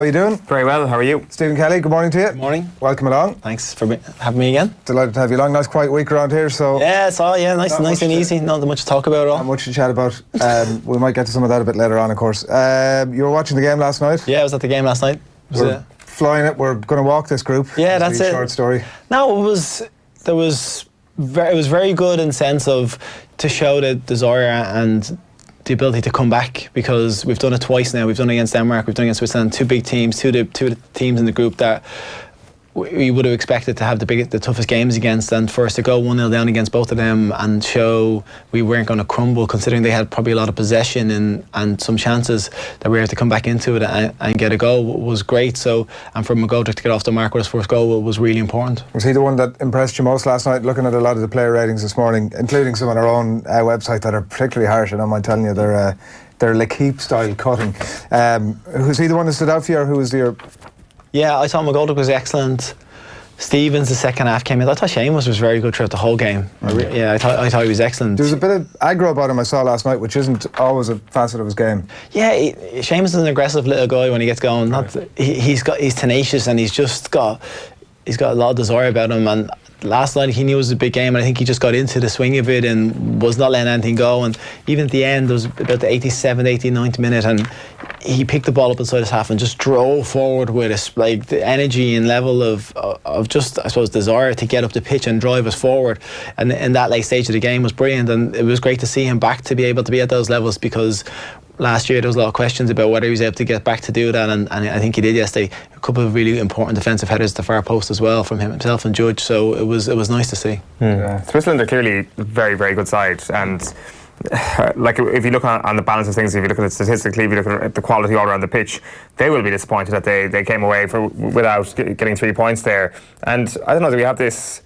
How are you doing? Very well, how are you? Stephen Kelly, good morning to you. Good morning. Welcome along. Thanks for having me again. Delighted to have you along. Nice quiet week around here, so... Yeah, it's all, nice and easy. Not much to talk about at all. Not much to chat about. We might get to some of that a bit later on, of course. You were watching the game last night? Yeah, I was at the game last night. We're flying it. We're going to walk this group. Yeah, that's it. Short story. No, it was very good in the sense of to show the desire and the ability to come back, because we've done it twice now. We've done it against Denmark, we've done it against Switzerland, two big teams, two of the teams in the group that we would have expected to have the toughest games against, and for us to go 1-0 down against both of them and show we weren't going to crumble, considering they had probably a lot of possession and some chances, that we had to come back into it and get a goal was great. So, and for McGoldrick to get off the mark with his first goal was really important. Was he the one that impressed you most last night? Looking at a lot of the player ratings this morning, including some on our own website that are particularly harsh, and I'm telling you, they're L'Equipe style cutting. Was he the one that stood out for you, or who was your... Yeah, I thought McGoldrick was excellent. Stevens, the second half came in. I thought Seamus was very good throughout the whole game. I thought he was excellent. There was a bit of aggro about him I saw last night, which isn't always a facet of his game. Yeah, Seamus is an aggressive little guy when he gets going. He's tenacious, and he's got a lot of desire about him. And last night he knew it was a big game, and I think he just got into the swing of it and was not letting anything go. And even at the end, it was about the 87th, 89th minute, and he picked the ball up inside his half and just drove forward with us, like the energy and level of just, I suppose, desire to get up the pitch and drive us forward. And in that late stage of the game was brilliant, and it was great to see him back to be able to be at those levels, because last year there was a lot of questions about whether he was able to get back to do that, and I think he did yesterday. A couple of really important defensive headers at the far post as well from himself and Judge, so it was nice to see. Yeah. Switzerland are clearly a very, very good side, and like if you look on the balance of things, if you look at it statistically, if you look at the quality all around the pitch, they will be disappointed that they came away without getting 3 points there. And I don't know, do we have this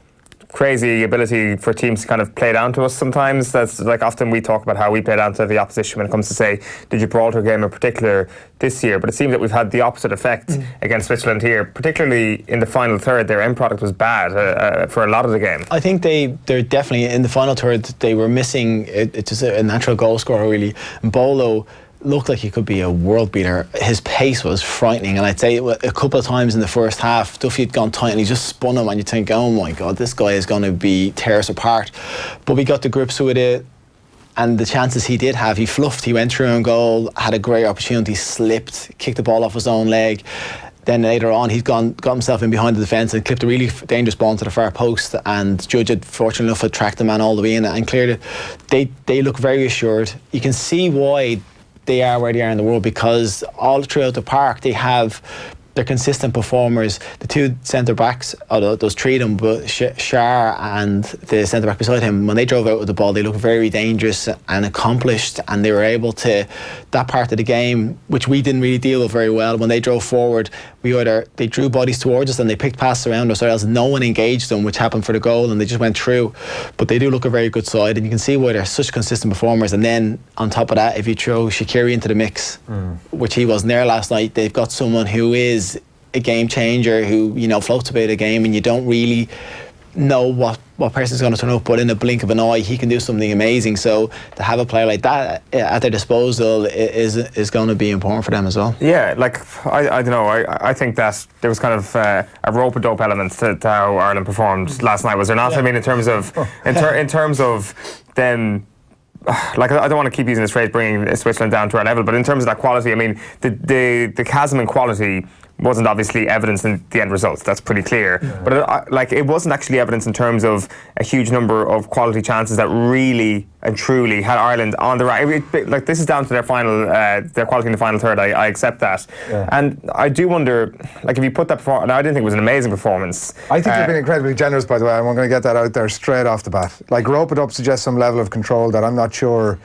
crazy ability for teams to kind of play down to us sometimes? That's like, often we talk about how we play down to the opposition when it comes to, say, the Gibraltar game in particular this year, but it seems that we've had the opposite effect against Switzerland here, particularly in the final third. Their end product was bad for a lot of the game. I think they're definitely, in the final third, they were missing it's just a natural goal scorer, really. Bolo looked like he could be a world beater. His pace was frightening, and I'd say a couple of times in the first half, Duffy had gone tight and he just spun him, and you think, oh my God, this guy is going to tear us apart. But we got to grips with it, and the chances he did have, he fluffed. He went through on goal, had a great opportunity, slipped, kicked the ball off his own leg. Then later on, he's got himself in behind the defence and clipped a really dangerous ball into the far post, and Judge had, fortunate enough, had tracked the man all the way in and cleared it. They look very assured. You can see why they are where they are in the world, because all throughout the park they're consistent performers. The two centre backs, although those three of them, but Shar and the centre back beside him, when they drove out with the ball, they looked very dangerous and accomplished, and they were able to, that part of the game which we didn't really deal with very well, when they drove forward, they drew bodies towards us and they picked passes around us, or else no one engaged them, which happened for the goal, and they just went through. But they do look a very good side, and you can see why they're such consistent performers. And then on top of that, if you throw Shaqiri into the mix, which he wasn't there last night, they've got someone who is a game changer, who floats about a game, and you don't really know what person's going to turn up, but in a blink of an eye he can do something amazing. So to have a player like that at their disposal is going to be important for them as well. Yeah, like I don't know, I think that there was kind of a rope-a-dope element to how Ireland performed last night, was there not? Yeah. I mean, in terms of them, like, I don't want to keep using this phrase, bringing Switzerland down to our level, but in terms of that quality, I mean, the chasm in quality wasn't obviously evidence in the end results. That's pretty clear. Yeah. But it wasn't actually evidence in terms of a huge number of quality chances that really and truly had Ireland on the right. Like, this is down to their quality in the final third. I accept that. Yeah. And I do wonder, like, if you put that performance, I didn't think it was an amazing performance. I think they've been incredibly generous, by the way. I'm going to get that out there straight off the bat. Like, rope it up suggests some level of control that I'm not sure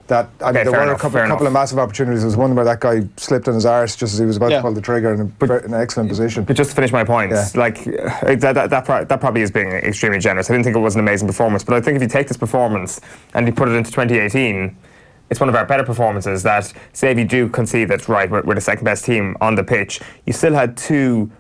that, I mean, there were a couple of massive opportunities. There was one where that guy slipped on his arse just as he was about to pull the trigger in an excellent position. But just to finish my point, like, that probably is being extremely generous. I didn't think it was an amazing performance, but I think if you take this performance and you put it into 2018, it's one of our better performances. That, say, if you do concede that, right, we're the second best team on the pitch, you still had two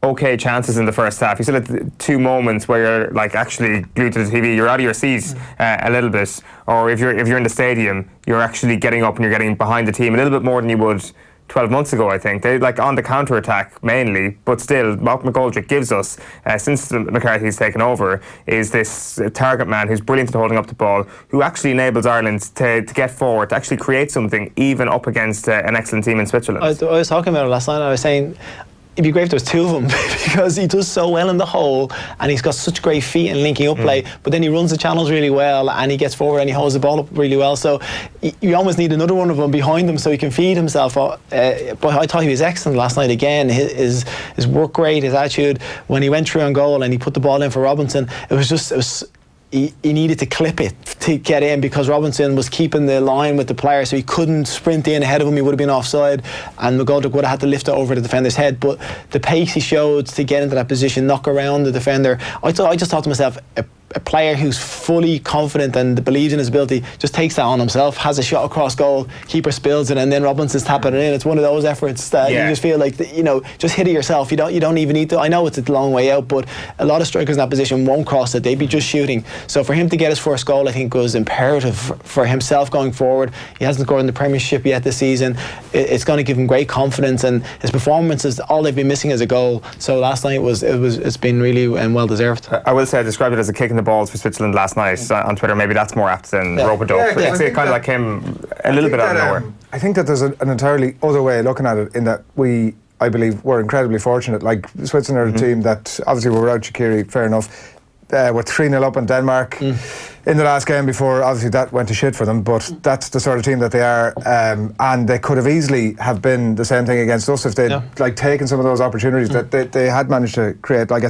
okay chances in the first half. You still had 2 moments where you're, like, actually glued to the TV, you're out of your seat a little bit, or if you're in the stadium, you're actually getting up and you're getting behind the team a little bit more than you would 12 months ago, I think. They like on the counter-attack mainly, but still, what McGoldrick gives us since McCarthy's taken over is this target man who's brilliant at holding up the ball, who actually enables Ireland to get forward, to actually create something even up against an excellent team in Switzerland. I was talking about it last night. I was saying it'd be great if there was two of them because he does so well in the hole and he's got such great feet and linking up play, but then he runs the channels really well and he gets forward and he holds the ball up really well, so you almost need another one of them behind him so he can feed himself. But I thought he was excellent last night again. His work rate, his attitude, when he went through on goal and he put the ball in for Robinson, he needed to clip it to get in because Robinson was keeping the line with the player, so he couldn't sprint in ahead of him. He would have been offside and McGoldrick would have had to lift it over the defender's head, but the pace he showed to get into that position, knock around the defender, I just thought to myself, a player who's fully confident and believes in his ability just takes that on himself, has a shot across goal, keeper spills it and then Robinson's tapping it in. It's one of those efforts that you just feel like, just hit it yourself. You don't even need to. I know it's a long way out, but a lot of strikers in that position won't cross it. They'd be just shooting. So for him to get his first goal, I think was imperative for himself going forward. He hasn't scored in the Premiership yet this season. It's going to give him great confidence, and his performances, all they've been missing is a goal. So last night it's been really well deserved. I will say I described it as a kick in the balls for Switzerland last night on Twitter. Maybe that's more apt than rope it up. It's kind of like him a little bit out of nowhere. I think that there's an entirely other way of looking at it, in that I believe we're incredibly fortunate. Like Switzerland are a team that obviously were without Shaqiri, fair enough. We're 3-0 up on Denmark in the last game before obviously that went to shit for them, but that's the sort of team that they are, and they could have easily have been the same thing against us if they'd taken some of those opportunities that they had managed to create. Like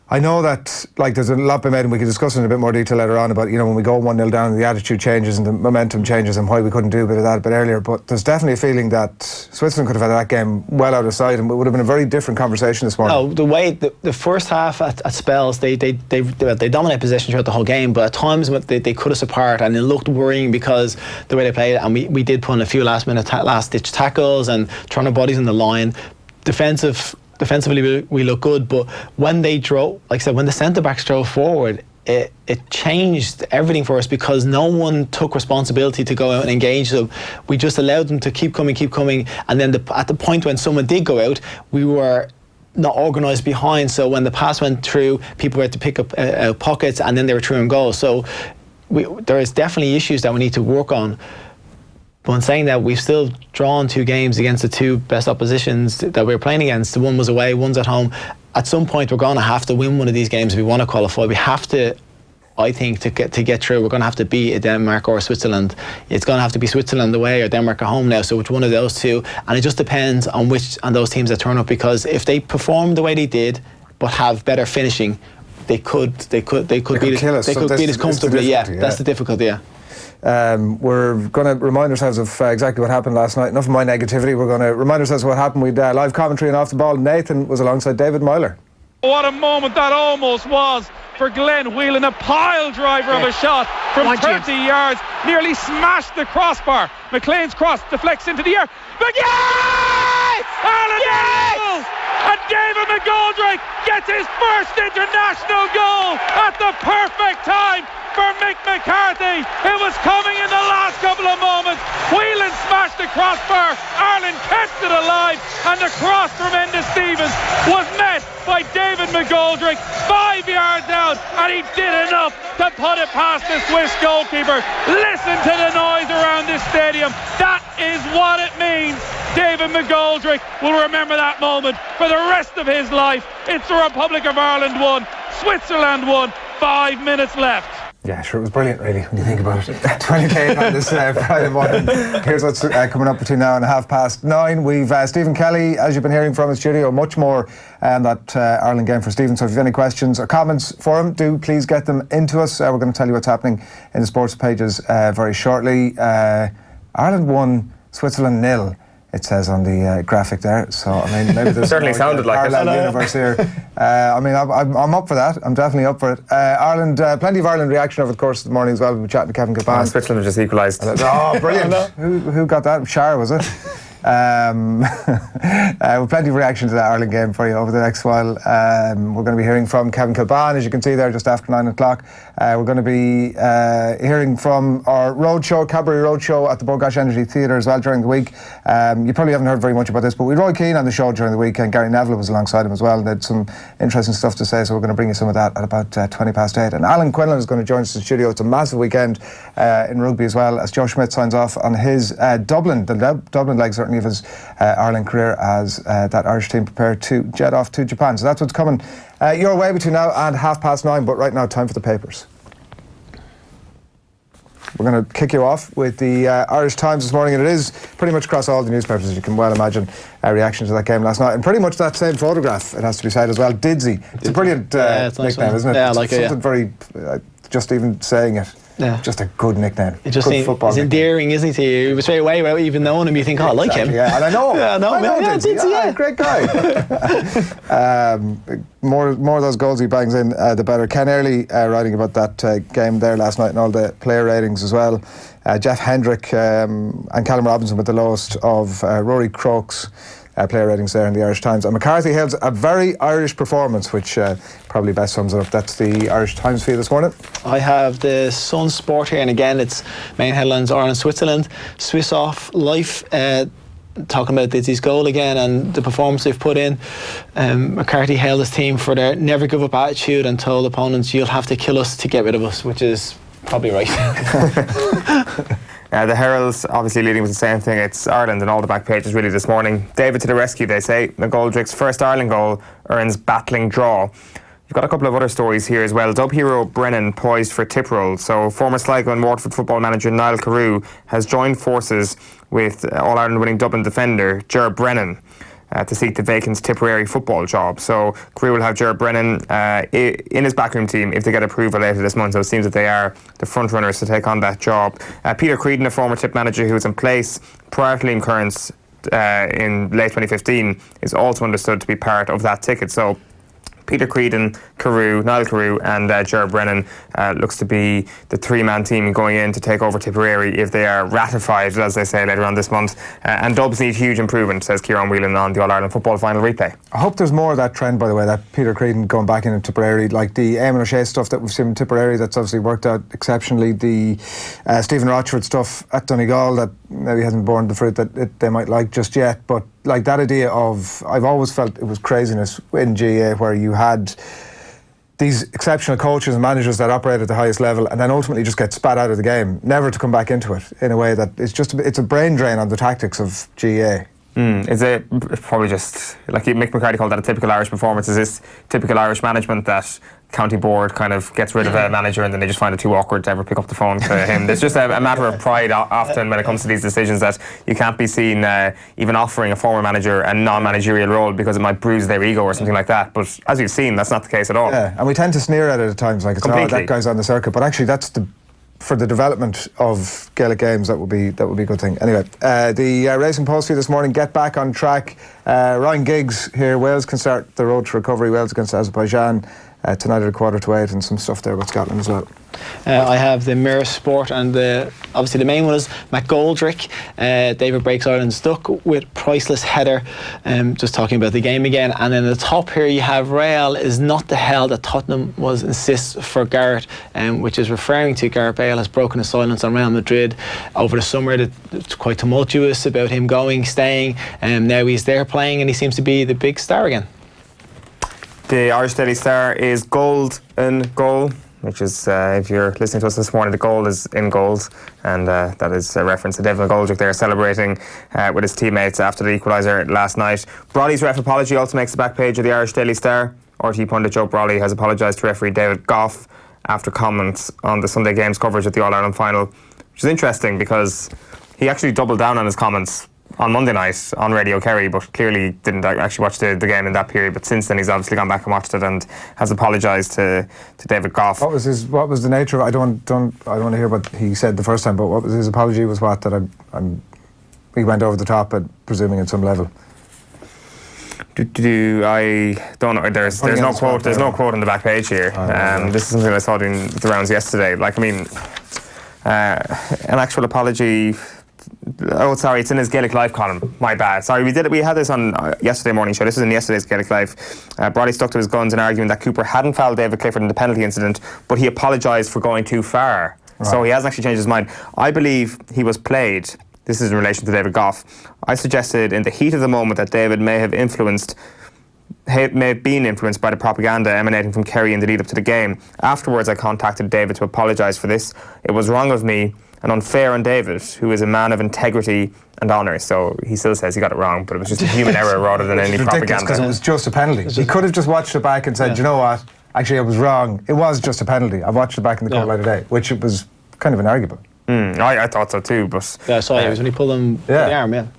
I know that there's a lot been made, and we can discuss in a bit more detail later on about, when we go 1-0 down, the attitude changes and the momentum changes and why we couldn't do a bit of that a bit earlier. But there's definitely a feeling that Switzerland could have had that game well out of sight, and it would have been a very different conversation this morning. No, the way the first half at spells, they dominate possession throughout the whole game, but at times they cut us apart, and it looked worrying because the way they played it, and we did put in a few last-ditch tackles and throwing our bodies in the line. Defensively, we look good, but when they drove, like I said, when the centre-backs drove forward, it changed everything for us because no one took responsibility to go out and engage them. We just allowed them to keep coming, and then at the point when someone did go out, we were not organised behind, so when the pass went through, people had to pick up pockets, and then they were through and goals. So there is definitely issues that we need to work on. But in saying that, we've still drawn 2 games against the 2 best oppositions that we were playing against. One was away, one's at home. At some point, we're going to have to win one of these games if we want to qualify. We have to, I think, to get through, we're going to have to beat a Denmark or Switzerland. It's going to have to be Switzerland away or Denmark at home now. So it's one of those 2, and it just depends on those teams that turn up. Because if they perform the way they did, but have better finishing, they could beat us comfortably. That's the difficulty. Yeah. We're going to remind ourselves of exactly what happened last night. Enough of my negativity. We're going to remind ourselves of what happened. We had live commentary and off the ball. Nathan was alongside David Myler. What a moment that almost was for Glenn Whelan. A pile driver of a shot from 30 yards. Nearly smashed the crossbar. McLean's cross deflects into the air. But Ireland goals! And David McGoldrick gets his first international goal at the perfect time for Mick McCarthy. It was coming in the last couple of moments. Whelan smashed the crossbar. Ireland kept it alive, and the cross from Enda Stevens was met by David McGoldrick 5 yards out, and he did enough to put it past the Swiss goalkeeper. Listen to the noise around this stadium. That is what it means. David McGoldrick will remember that moment for the rest of his life. It's the Republic of Ireland 1, Switzerland 1, 5 minutes left. Yeah, sure, it was brilliant, really, when you think about it. 20k on this Friday morning. Here's what's coming up between now and 9:30. We've Stephen Kelly, as you've been hearing from his studio, much more on that Ireland game for Stephen. So if you have any questions or comments for him, do please get them into us. We're going to tell you what's happening in the sports pages very shortly. Ireland 1, Switzerland 0. It says on the graphic there, so I mean maybe there's certainly sounded like Ireland universe here. I'm up for that. I'm definitely up for it. Ireland, plenty of Ireland reaction over the course of the morning as well. We'll be chatting to Kevin Kilpahan. Switzerland have just equalised. Oh, brilliant! Who got that? Shar, was it? With plenty of reaction to that Ireland game for you over the next while. We're going to be hearing from Kevin Kilbane, as you can see there, just after 9 o'clock. We're going to be hearing from our Cabaret Roadshow at the Bogash Energy Theatre as well during the week. You probably haven't heard very much about this, but we had Roy Keane on the show during the week, and Gary Neville was alongside him as well, and they had some interesting stuff to say, so we're going to bring you some of that at about 8:20. And Alan Quinlan is going to join us in the studio. It's a massive weekend in rugby as well, as Joe Schmidt signs off on his Dublin leg, certainly of his Ireland career, as that Irish team prepare to jet off to Japan. So that's what's coming your way between now and 9:30. But right now, time for the papers. We're going to kick you off with the Irish Times this morning, and it is pretty much across all the newspapers, as you can well imagine, reaction to that game last night, and pretty much that same photograph, it has to be said as well. Didsy. It's a brilliant nickname, isn't it? Yeah, I like it. Something very, just even saying it. Yeah. Just a good nickname. It just he's endearing, isn't he, to you? He was straight away, without even knowing him, you think, oh, I like him. Yeah, and I know him. I know Didsy, yeah. Great guy. More of those goals he bangs in, the better. Ken Early writing about that game there last night and all the player ratings as well. Jeff Hendrick and Callum Robinson with the lowest of Rory Croak's player ratings there in the Irish Times. And McCarthy hails a very Irish performance, which probably best sums it up. That's the Irish Times for you this morning. I have the Sun Sport here, and again, it's main headlines: Ireland, Switzerland, Swiss off life. Talking about Didsy's goal again and the performance they've put in. McCarthy hailed his team for their never give up attitude and told opponents, you'll have to kill us to get rid of us, which is probably right. The Herald's obviously leading with the same thing. It's Ireland and all the back pages really this morning. David to the rescue, they say. McGoldrick's first Ireland goal earns battling draw. You've got a couple of other stories here as well. Dub hero Brennan poised for tip roll. So former Sligo and Waterford football manager Niall Carew has joined forces with All-Ireland winning Dublin defender Ger Brennan to seek the vacant Tipperary football job. So Carew will have Ger Brennan in his backroom team if they get approval later this month. So it seems that they are the front runners to take on that job. Peter Creedon, a former tip manager who was in place prior to Liam Kearns in late 2015, is also understood to be part of that ticket. So Peter Creedon, Carew, Niall Carew and Ger Brennan looks to be the three-man team going in to take over Tipperary if they are ratified, as they say, later on this month. And Dubs need huge improvement, says Ciarán Whelan on the All-Ireland football final replay. I hope there's more of that trend, by the way, that Peter Creedon going back into Tipperary, like the Eamon O'Shea stuff that we've seen in Tipperary, that's obviously worked out exceptionally. The Stephen Rochford stuff at Donegal that maybe hasn't borne the fruit that they might like just yet, but like that idea of, I've always felt it was craziness in GA where you had these exceptional coaches and managers that operate at the highest level and then ultimately just get spat out of the game, never to come back into it in a way that it's a brain drain on the tactics of GA. Is it probably just, like Mick McCarthy called that a typical Irish performance? Is this typical Irish management that county board kind of gets rid of a manager and then they just find it too awkward to ever pick up the phone to him? There's just a matter of pride often when it comes to these decisions, that you can't be seen even offering a former manager a non-managerial role because it might bruise their ego or something like that. But as you've seen, that's not the case at all. Yeah, and we tend to sneer at it at times, like it's oh, that guy's on the circuit, but actually that's for the development of Gaelic games, that would be a good thing. Anyway, the Racing Post for you this morning: get back on track. Ryan Giggs here. Wales can start the road to recovery. Wales against Azerbaijan tonight at 8:15, and some stuff there about Scotland as well. I have the Mirror Sport, and obviously the main one is McGoldrick. David breaks Ireland's duck with priceless header. Just talking about the game again. And then at the top here you have Real is not the hell that Tottenham was insists for Gareth, which is referring to Gareth Bale has broken his silence on Real Madrid over the summer. It's quite tumultuous about him going, staying, and now he's there playing and he seems to be the big star again. The Irish Daily Star is gold and goal, which is, if you're listening to us this morning, the goal is in gold, and that is a reference to David McGoldrick there celebrating with his teammates after the equaliser last night. Brolly's ref apology also makes the back page of the Irish Daily Star. RT pundit Joe Brolly has apologised to referee David Goff after comments on the Sunday Games coverage at the All-Ireland final, which is interesting because he actually doubled down on his comments on Monday night on Radio Kerry, but clearly didn't actually watch the game in that period. But since then he's obviously gone back and watched it and has apologised to David Goff. What was the nature of it? I don't want to hear what he said the first time, but what was his apology? Was what that he went over the top at presuming at some level. I don't know. There's no quote. There's no quote on the back page here. This is something I saw doing the rounds yesterday. Like, I mean, an actual apology Oh, sorry, it's in his Gaelic Life column. My bad. Sorry, we had this on yesterday morning show. This is in yesterday's Gaelic Life. Brolly stuck to his guns in arguing that Cooper hadn't fouled David Clifford in the penalty incident, but he apologised for going too far. Right. So he hasn't actually changed his mind. I believe he was played. This is in relation to David Goff. I suggested in the heat of the moment that David may have been influenced by the propaganda emanating from Kerry in the lead up to the game. Afterwards, I contacted David to apologise for this. It was wrong of me and unfair on David, who is a man of integrity and honour. So he still says he got it wrong, but it was just a human error rather than any propaganda. Because it was just a penalty. He could have just watched it back and said, you know what, actually I was wrong. It was just a penalty. I watched it back in the court today, which it was kind of inarguable. I thought so too, but... Yeah, I saw it was when he pulled him with the arm, the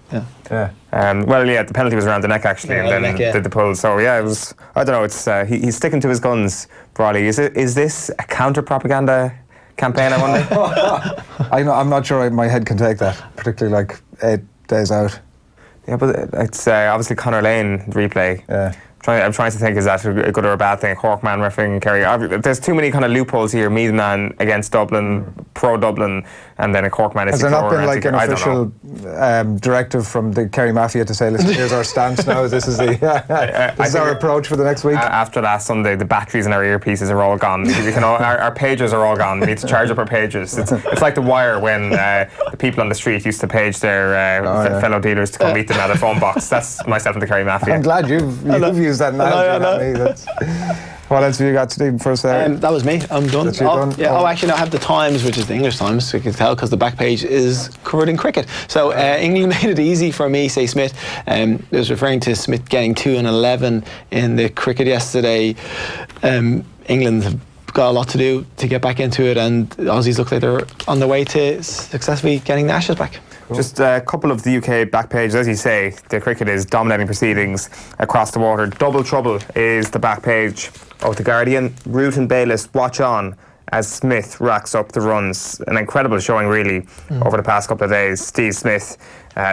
penalty was around the neck actually, and then did the pull. So yeah, it was... I don't know, it's he's sticking to his guns, Brolly. Is this a counter-propaganda campaign, I wonder? I'm not sure my head can take that, particularly like 8 days out. Yeah, but it's obviously Conor Lane replay. Yeah. I'm trying to think, is that a good or a bad thing? Cork man refereeing Kerry. There's too many kind of loopholes here. Meath man against Dublin, pro-Dublin, and then a Cork man. Has there not been like an official directive from the Kerry Mafia to say, listen, here's our stance now, this is our approach for the next week? After last Sunday, the batteries in our earpieces are all gone. Our pagers are all gone. We need to charge up our pagers. It's like The Wire when the people on the street used to page their fellow dealers to come meet them at a phone box. That's myself and the Kerry Mafia. I'm glad you've used that analogy. What else have you got, Steve, first there? That was me. I'm done. Done? Yeah. Actually, no, I have the Times, which is the English Times, so you can tell because the back page is covered in cricket. So England made it easy for me, say Smith. It was referring to Smith getting 2 and 11 in the cricket yesterday. England have got a lot to do to get back into it, and Aussies look like they're on the way to successfully getting the Ashes back. Cool. Just a couple of the UK back pages. As you say, the cricket is dominating proceedings across the water. Double trouble is the back page of The Guardian. Root and Bayliss watch on as Smith racks up the runs. An incredible showing, really, over the past couple of days. Steve Smith,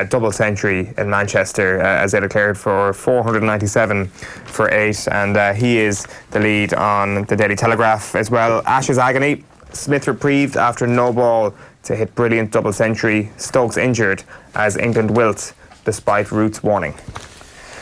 double century in Manchester, as they declared, for 497 for 8. And he is the lead on the Daily Telegraph as well. Ashes agony. Smith reprieved after no ball to hit brilliant double century. Stokes injured as England wilt despite Root's warning.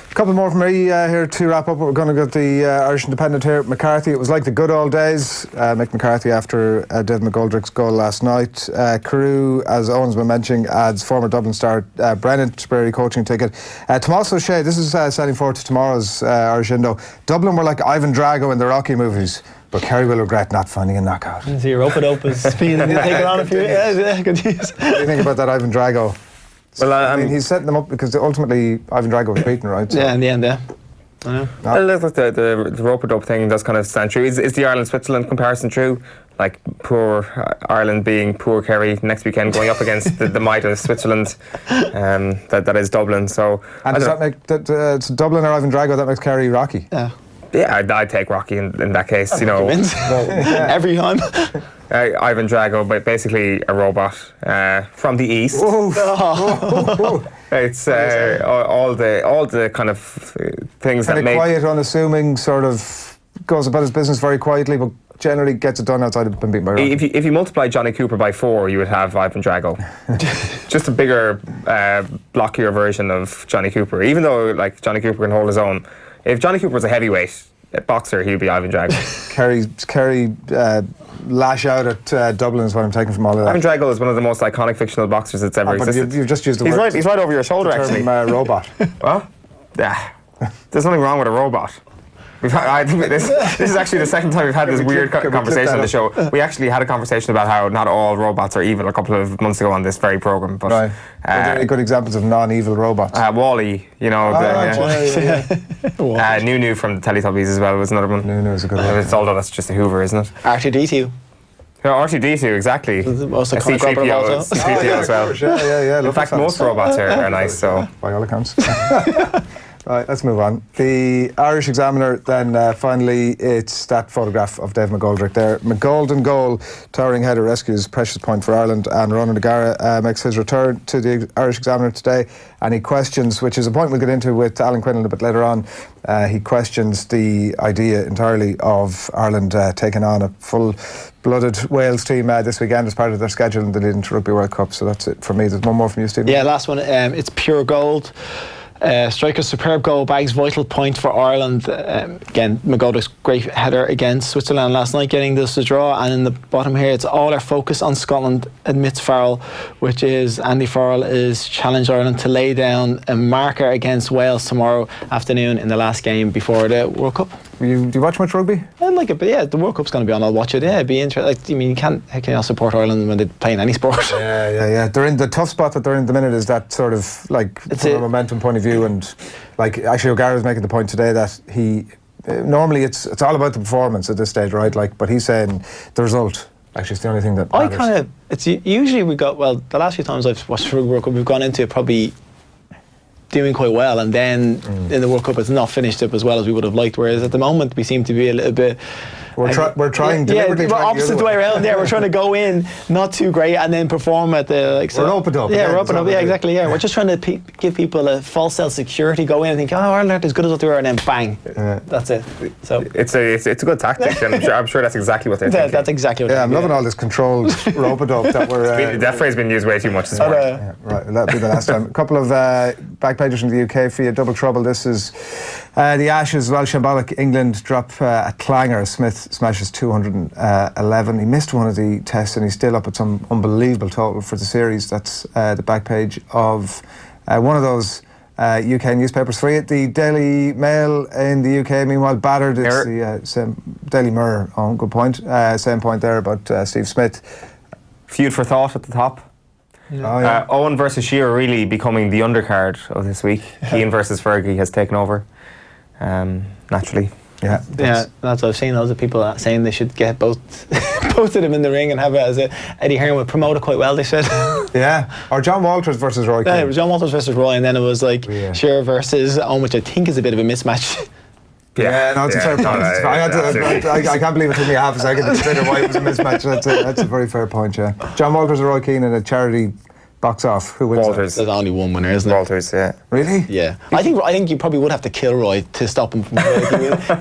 A couple more from me here to wrap up. We're going to get the Irish Independent here. McCarthy, it was like the good old days. Mick McCarthy after David McGoldrick's goal last night. Carew, as Owen's been mentioning, adds former Dublin star Brennan Tipperary coaching ticket. Tomás O'Shea, this is sending forward to tomorrow's Irish Indo. Dublin were like Ivan Drago in the Rocky movies, but Kerry will regret not finding a knockout. So you rope it up as speed and take it on a few. Yeah, good news. What do you think about that Ivan Drago? Well, I mean, he's setting them up because ultimately Ivan Drago was beaten, right? So. Yeah, in the end, yeah. I know. Well, look, the rope it up thing does kind of stand true. Is the Ireland-Switzerland comparison true? Like poor Ireland being poor Kerry next weekend going up against the might of Switzerland, that is Dublin. So, and does that make it's Dublin or Ivan Drago that makes Kerry Rocky? Yeah, I'd take Rocky in that case. You know, every time. Ivan Drago, but basically a robot from the east. It's all the kind of things kind that of make quiet, unassuming, sort of goes about his business very quietly, but generally gets it done outside of being beaten by Rocky. If you multiply Johnny Cooper by 4, you would have Ivan Drago. Just a bigger, blockier version of Johnny Cooper. Even though like Johnny Cooper can hold his own. If Johnny Cooper was a heavyweight boxer, he'd be Ivan Drago. Kerry lash out at Dublin is what I'm taking from all of that. Ivan Drago is one of the most iconic fictional boxers that's ever existed. You've just used the word. He's right over your shoulder, actually. Robot. What? Yeah. There's nothing wrong with a robot. I think this is actually the second time we've had this weird conversation on the show. We actually had a conversation about how not all robots are evil a couple of months ago on this very programme. But right. Are there any good examples of non-evil robots? Wall-E, you know. Nunu from the Teletubbies as well was another one. Nunu is a good one. It's all done, that's just a Hoover, isn't it? R2-D2. Yeah, R2-D2, exactly. Also C-3PO as well. Yeah. In fact, most robots are nice, so. By all accounts. Right, let's move on. The Irish Examiner, then finally, it's that photograph of Dave McGoldrick there. McGolden goal, towering header rescues, precious point for Ireland, and Ronan O'Gara makes his return to the Irish Examiner today, and he questions, which is a point we'll get into with Alan Quinlan a bit later on, he questions the idea entirely of Ireland taking on a full-blooded Wales team this weekend as part of their schedule in the lead into Rugby World Cup. So that's it for me. There's one more from you, Stephen. Yeah, last one. It's pure gold. Striker's superb goal, bags vital point for Ireland. Again, McGoldrick's great header against Switzerland last night, getting this to draw. And in the bottom here, it's all our focus on Scotland, admits Farrell, which is Andy Farrell is challenged Ireland to lay down a marker against Wales tomorrow afternoon in the last game before the World Cup. Do you watch much rugby? I like it, but yeah, the World Cup's going to be on. I'll watch it. Yeah, it'd be interesting. Like, I mean, how can you support Ireland when they play in any sport? Yeah. They're in the tough spot that they're in at the minute. Is that sort of like from a momentum point of view, and like actually O'Gara was making the point today that he normally it's all about the performance at this stage, right? Like, but he's saying the result. Actually, it's the only thing that matters. It's usually the last few times I've watched the World Cup, we've gone into it probably doing quite well, and then in the World Cup it's not finished up as well as we would have liked, whereas at the moment we seem to be a little bit we're trying deliberately opposite the way around there. We're trying to go in not too great and then perform at the we're opened up. Yeah, we're opened up. Yeah, exactly. Yeah, we're just trying to give people a false self security. Go in and think, Ireland aren't as good as what they were, and then bang, that's it. So it's a good tactic, and I'm sure that's exactly what they're thinking. That's exactly what. I'm loving all this controlled rope up that we're. That phrase has been used way too much this morning. Right, that'll be the last time. A couple of back pages from the UK for you. Double trouble. This is the Ashes. Well, shambolic. England drop a clanger. Smith smashes 211. He missed one of the tests, and he's still up at some unbelievable total for the series. That's the back page of one of those UK newspapers for you. The Daily Mail in the UK, meanwhile, battered. It's the same Daily Mirror. Oh, good point. Same point there about Steve Smith. Feud for thought at the top. Yeah. Eoin versus Shearer really becoming the undercard of this week. Keane versus Fergie has taken over, naturally. Yeah, that's what I've seen. Loads of people saying they should get both of them in the ring and have it as Eddie Hearn would promote it quite well, they said. Yeah, or John Walters versus Roy Keane. Yeah, it was John Walters versus Roy, and then it was like Shearer versus Eoin, which I think is a bit of a mismatch. No, it's a fair point. I can't believe it took me half a second to consider why it was a mismatch. That's a very fair point, yeah. John Walters or Roy Keane in a charity box off. Who wins? Walters. There's only one winner, isn't it? Walters, yeah. Really? Yeah. I think you probably would have to kill Roy to stop him from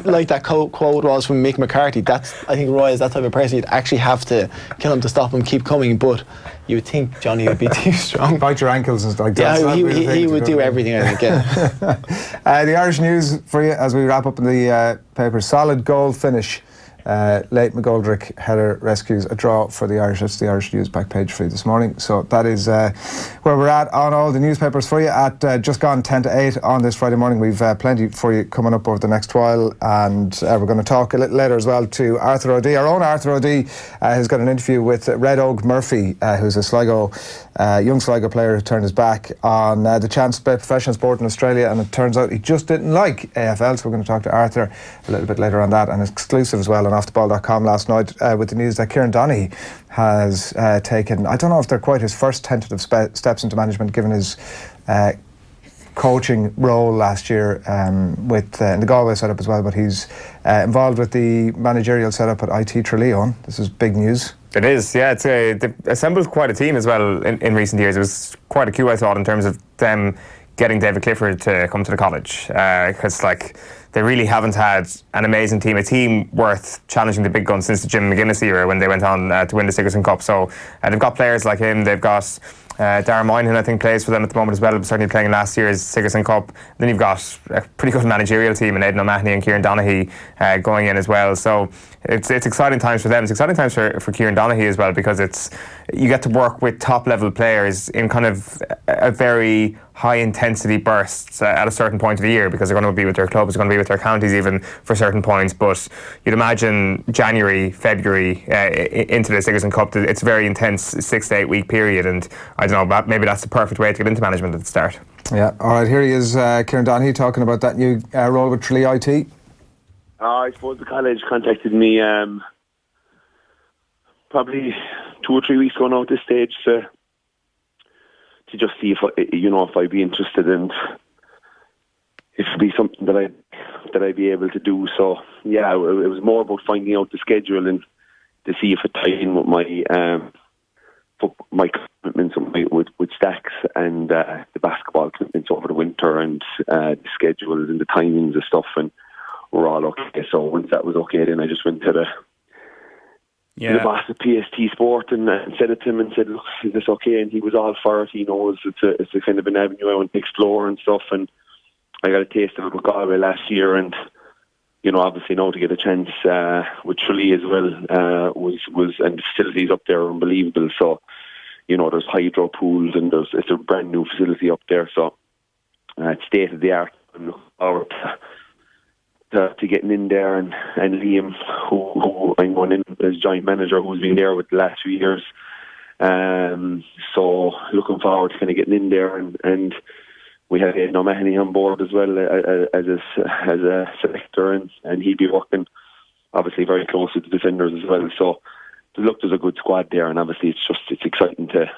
like that quote was from Mick McCarthy. I think Roy is that type of person. You'd actually have to kill him to stop him keep coming, but you would think Johnny would be too strong. Bite your ankles and stuff like that. Yeah, he would do everything, I think, yeah. The Irish news for you as we wrap up in the paper. Solid goal finish. Late McGoldrick header rescues a draw for the Irish. That's the Irish News back page for you this morning. So that is where we're at on all the newspapers for you at just gone 10 to 8 on this Friday morning. We've plenty for you coming up over the next while, and we're going to talk a little later as well to Arthur O'D. Our own Arthur O'D has got an interview with Red Oak Murphy, who's a Sligo young Sligo player who turned his back on the chance to play professional sport in Australia, and it turns out he just didn't like AFL. So we're going to talk to Arthur a little bit later on that, and exclusive as well on offtheball.com last night with the news that Kieran Donaghy has taken, I don't know if they're quite his first tentative steps into management, given his coaching role last year with in the Galway setup as well, but he's involved with the managerial setup at IT Tralee. This is big news. It is, yeah. They've assembled quite a team as well in recent years. It was quite a coup, I thought, in terms of them getting David Clifford to come to the college, because they really haven't had an amazing team, a team worth challenging the big guns since the Jim McGuinness era when they went on to win the Sigerson Cup. So they've got players like him. They've got Darren Moynihan, I think, plays for them at the moment as well, certainly playing last year's Sigerson Cup. Then you've got a pretty good managerial team in Aidan O'Mahony and Kieran Donaghy going in as well. So it's exciting times for them. It's exciting times for Kieran Donaghy as well, because you get to work with top level players in kind of a very high intensity bursts at a certain point of the year, because they're going to be with their clubs, they're going to be with their counties even for certain points. But you'd imagine January, February into the Sigerson Cup, it's a very intense 6 to 8 week period, and I don't know, maybe that's the perfect way to get into management at the start. Yeah, all right, here he is, Kieran Donaghy, talking about that new role with Tralee IT. I suppose the college contacted me probably 2 or 3 weeks ago now at this stage to just see if I'd be interested, and if it'd be something that I'd be able to do. So yeah, it was more about finding out the schedule and to see if it tied in with my commitments with Stacks and the basketball commitments over the winter, and the schedules and the timings and stuff, and we're all okay. So once that was okay, then I just went to the boss at PST Sport and said it to him and said, look, is this okay? And he was all for it. He knows it's a kind of an avenue I want to explore and stuff, and I got a taste of it with Galway last year, and obviously now to get a chance with Tralee as well was and the facilities up there are unbelievable. So there's hydro pools and it's a brand new facility up there, so it's state of the art. I'm looking forward to getting in there, and Liam, who I'm going in as joint manager, who's been there with the last few years. So looking forward to kind of getting in there, and we have Aidan O'Mahony on board as well as a selector, and he'd be working obviously very close with the defenders as well. So there's a good squad there, and obviously it's exciting to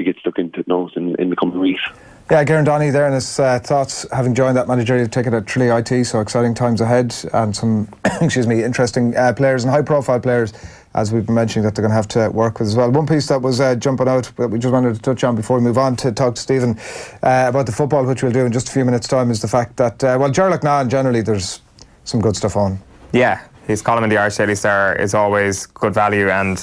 get stuck into it now in the coming weeks. Yeah, Garen Donny there and his thoughts having joined that managerial ticket at Tralee IT, so exciting times ahead, and some interesting players and high profile players, as we've been mentioning, that they're going to have to work with as well. One piece that was jumping out that we just wanted to touch on before we move on to talk to Stephen about the football, which we'll do in just a few minutes' time, is the fact that Gerlach Nahan generally there's some good stuff on. Yeah, his column in the Irish Daily Star is always good value, and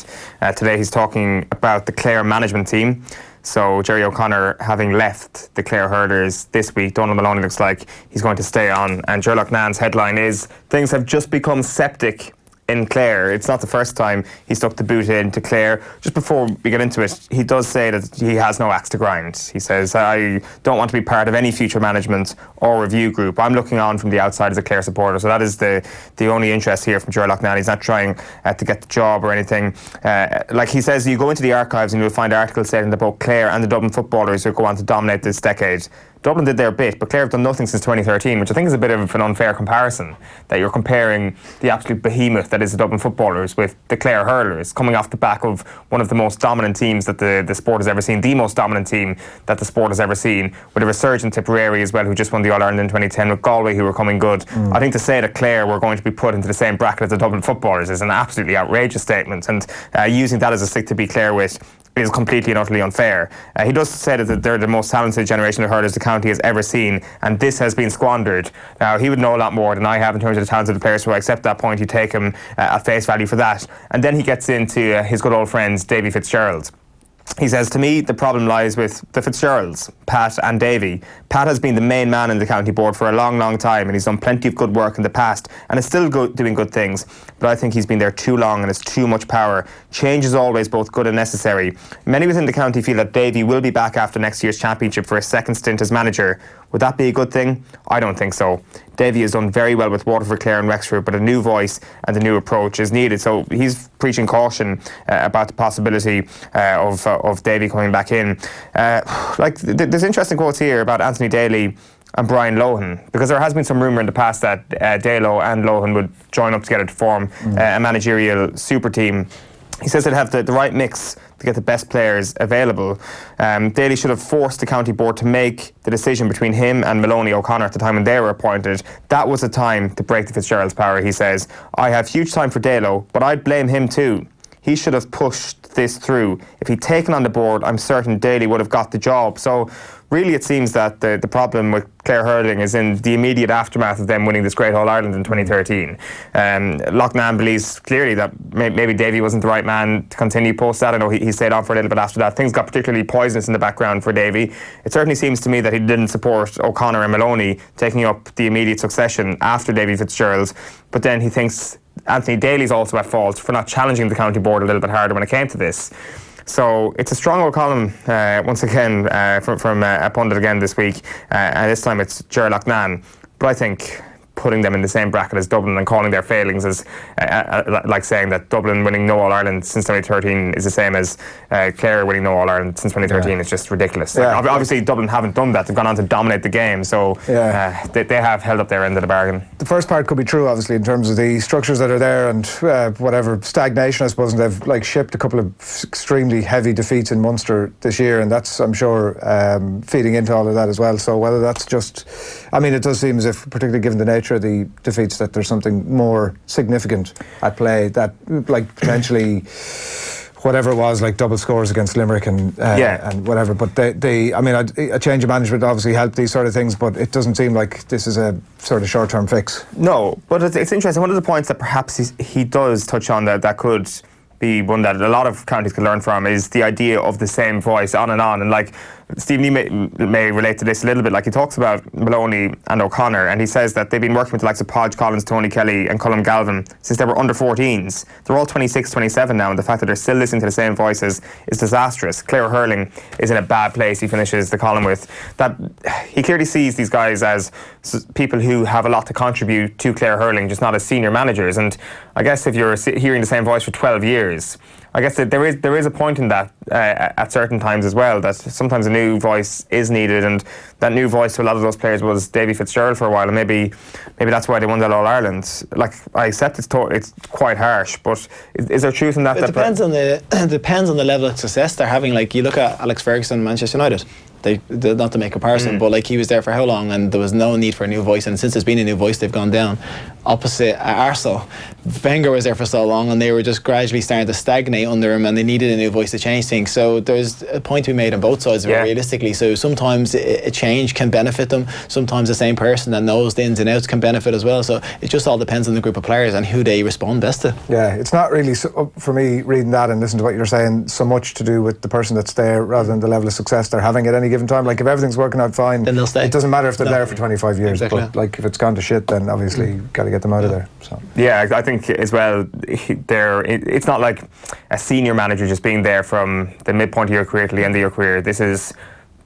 today he's talking about the Clare management team. So Jerry O'Connor having left the Clare hurlers this week, Donald Maloney looks like he's going to stay on, and Gerlach Nahan's headline is "Things have just become septic in Clare." It's not the first time he stuck the boot into Clare. Just before we get into it, he does say that he has no axe to grind. He says, I don't want to be part of any future management or review group. I'm looking on from the outside as a Clare supporter. So that is the only interest here from Gerlach Nahan. He's not trying to get the job or anything. Like he says, you go into the archives and you'll find articles stating that both Clare and the Dublin footballers who go on to dominate this decade. Dublin did their bit, but Clare have done nothing since 2013, which I think is a bit of an unfair comparison, that you're comparing the absolute behemoth that is the Dublin footballers with the Clare hurlers, coming off the back of one of the most dominant teams that the sport has ever seen, the most dominant team that the sport has ever seen, with a resurgent Tipperary as well, who just won the All-Ireland in 2010, with Galway, who were coming good. I think to say that Clare were going to be put into the same bracket as the Dublin footballers is an absolutely outrageous statement, and using that as a stick to beat Clare with is completely and utterly unfair. He does say that they're the most talented generation of hurlers the county has ever seen, and this has been squandered. Now, he would know a lot more than I have in terms of the talents of the players, so I accept that point. You take him at face value for that. And then he gets into his good old friend, Davy Fitzgerald. He says, to me, the problem lies with the Fitzgeralds, Pat and Davy. Pat has been the main man in the county board for a long, long time, and he's done plenty of good work in the past and is still doing good things. But I think he's been there too long and has too much power. Change is always both good and necessary. Many within the county feel that Davy will be back after next year's championship for a second stint as manager. Would that be a good thing? I don't think so. Davy has done very well with Waterford, Clare and Wexford, but a new voice and a new approach is needed. So he's preaching caution about the possibility of Davy coming back in. There's interesting quotes here about Anthony Daly and Brian Lohan, because there has been some rumour in the past that Dalo and Lohan would join up together to form a managerial super team. He says they'd have the right mix to get the best players available. Daly should have forced the county board to make the decision between him and Maloney O'Connor at the time when they were appointed. That was the time to break the Fitzgerald's power, he says. I have huge time for Dalo, but I'd blame him too. He should have pushed this through. If he'd taken on the board, I'm certain Daly would have got the job. So really it seems that the problem with Clare hurling is in the immediate aftermath of them winning this great All-Ireland in 2013. Loch Nahan believes clearly that maybe Davy wasn't the right man to continue post that. I know he stayed on for a little bit after that. Things got particularly poisonous in the background for Davy. It certainly seems to me that he didn't support O'Connor and Maloney taking up the immediate succession after Davy Fitzgerald, but then he thinks Anthony Daly's also at fault for not challenging the county board a little bit harder when it came to this. So it's a strong old column once again from a pundit again this week, and this time it's Gerlach Nahan. But I think putting them in the same bracket as Dublin and calling their failings as like saying that Dublin winning no All-Ireland since 2013 is the same as Clare winning no All-Ireland since 2013. It's just ridiculous. Like, obviously Dublin haven't done that. They've gone on to dominate the game, so they have held up their end of the bargain. The first part could be true, obviously, in terms of the structures that are there and whatever stagnation, I suppose. And they've like shipped a couple of extremely heavy defeats in Munster this year, and that's, I'm sure, feeding into all of that as well. So whether that's just, I mean, it does seem as if, particularly given the nature of the defeats, that there's something more significant at play, that like potentially whatever it was, like double scores against Limerick and whatever. But they I mean, a change of management obviously helped these sort of things, but it doesn't seem like this is a sort of short-term fix. No, but it's interesting. One of the points that perhaps he does touch on that could be one that a lot of counties can learn from is the idea of the same voice on. And like Stephen may relate to this a little bit. Like he talks about Maloney and O'Connor, and he says that they've been working with the likes of Podge Collins, Tony Kelly and Colm Galvin since they were under 14s. They're all 26, 27 now, and the fact that they're still listening to the same voices is disastrous. Clare hurling is in a bad place, he finishes the column with. That he clearly sees these guys as people who have a lot to contribute to Clare hurling, just not as senior managers. And I guess if you're hearing the same voice for 12 years, I guess that there is a point in that at certain times as well, that sometimes a new voice is needed, and that new voice to a lot of those players was Davy Fitzgerald for a while, and maybe that's why they won that All-Ireland. Like, I accept it's quite harsh, but is there truth in that? It depends on the level of success they're having. Like, you look at Alex Ferguson, Manchester United. They not to make a comparison, but like he was there for how long, and there was no need for a new voice. And since there's been a new voice, they've gone down. Opposite Arsenal, Wenger was there for so long, and they were just gradually starting to stagnate under him, and they needed a new voice to change things. So there's a point to be made on both sides, realistically. So sometimes a change can benefit them. Sometimes the same person that knows the ins and outs can benefit as well. So it just all depends on the group of players and who they respond best to. Yeah, it's not really for me reading that and listening to what you're saying so much to do with the person that's there rather than the level of success they're having at any given time. Like, if everything's working out fine, then they'll stay. It doesn't matter if they're there for 25 years. Exactly. But like, if it's gone to shit, then obviously you've got to get them out of there. So. Yeah, I think as well, it's not like a senior manager just being there from the midpoint of your career to the end of your career. This is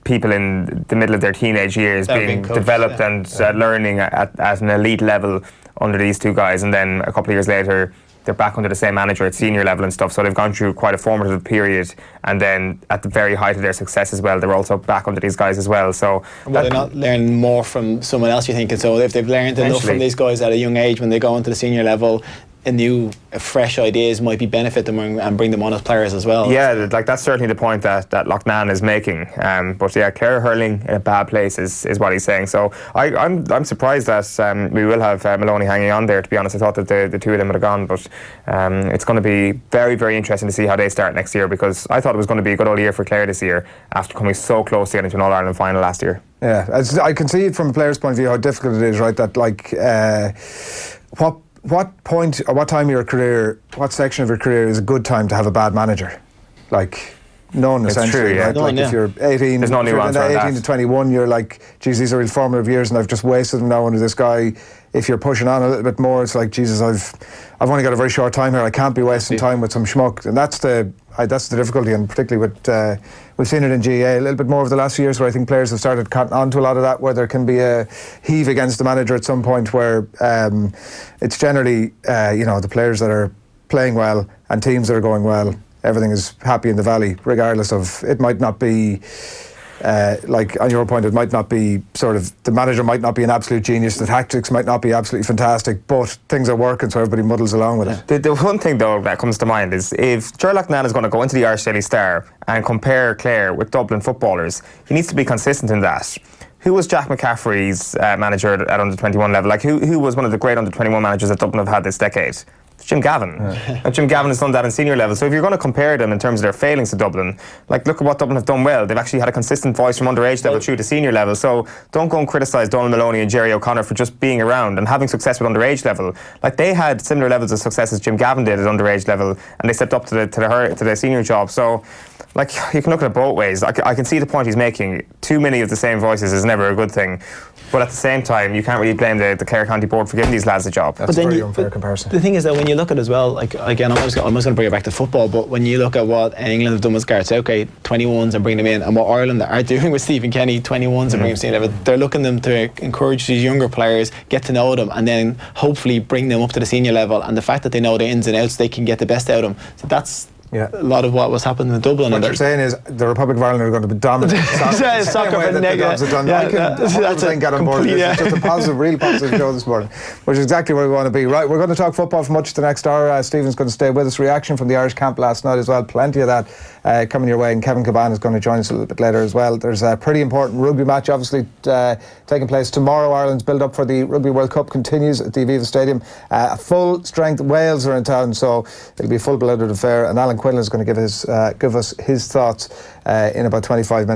people in the middle of their teenage years being coached, developed and learning at an elite level under these two guys, and then a couple of years later they're back under the same manager at senior level and stuff. So they've gone through quite a formative period, and then at the very height of their success as well, they're also back under these guys as well. So they're not learning more from someone else, you think? And so if they've learned enough from these guys at a young age, when they go into the senior level, fresh ideas might be benefit them and bring them on as players as well. Yeah, like that's certainly the point that Loughnane is making. But yeah, Clare hurling in a bad place is what he's saying. So I'm surprised that we will have Maloney hanging on there. To be honest, I thought that the two of them would have gone, but it's going to be very, very interesting to see how they start next year, because I thought it was going to be a good old year for Clare this year after coming so close to getting to an All-Ireland final last year. Yeah, I can see it from a player's point of view how difficult it is, right? That like what point or what time of your career, what section of your career is a good time to have a bad manager? Like, none, essentially. True, yeah. Right? If you're 18, there's no nuance around 18 to 21, you're like, geez, these are real formative years, and I've just wasted them now under this guy. If you're pushing on a little bit more, it's like, Jesus, I've only got a very short time here. I can't be wasting time with some schmuck, and that's the difficulty. And particularly with we've seen it in GAA a little bit more over the last few years, where I think players have started cotton on to a lot of that, where there can be a heave against the manager at some point, where it's generally the players that are playing well and teams that are going well, everything is happy in the valley, regardless of, it might not be like on your point, it might not be sort of, the manager might not be an absolute genius, the tactics might not be absolutely fantastic, but things are working, so everybody muddles along with it. The one thing though that comes to mind is, if Ger Loughnane is going to go into the Irish Daily Star and compare Clare with Dublin footballers, he needs to be consistent in that. Who was Jack McCaffrey's manager at under 21 level? Like, who was one of the great under 21 managers that Dublin have had this decade? Jim Gavin. And Jim Gavin has done that in senior level. So if you're going to compare them in terms of their failings to Dublin, like, look at what Dublin have done well. They've actually had a consistent voice from underage level through to senior level. So don't go and criticise Donald Maloney and Jerry O'Connor for just being around and having success with underage level. Like, they had similar levels of success as Jim Gavin did at underage level, and they stepped up to the senior job. So like, you can look at it both ways. I can see the point he's making. Too many of the same voices is never a good thing. But at the same time, you can't really blame the Clare County Board for giving these lads a job. That's a very unfair comparison. The thing is that when you look at it as well, like, again, I'm just going to bring it back to football, but when you look at what England have done with Gareth Southgate, 21s and bring them in, and what Ireland are doing with Stephen Kenny, 21s and bring them to they're looking them to encourage these younger players, get to know them, and then hopefully bring them up to the senior level. And the fact that they know the ins and outs, they can get the best out of them. So that's a lot of what was happening in Dublin. What you're saying is the Republic of Ireland are going to be dominant. Soccer way that the Dogs have done. I can 100% get on board with this. It's just a positive, real positive show this morning, which is exactly where we want to be. Right, we're going to talk football for much of the next hour. Stephen's going to stay with us. Reaction from the Irish camp last night as well. Plenty of that coming your way. And Kevin Caban is going to join us a little bit later as well. There's a pretty important rugby match, obviously, taking place tomorrow. Ireland's build-up for the Rugby World Cup continues at the Aviva Stadium. Full-strength Wales are in town, so it'll be a full-blooded affair. And Alan Quinlan is going to give us his thoughts in about 25 minutes.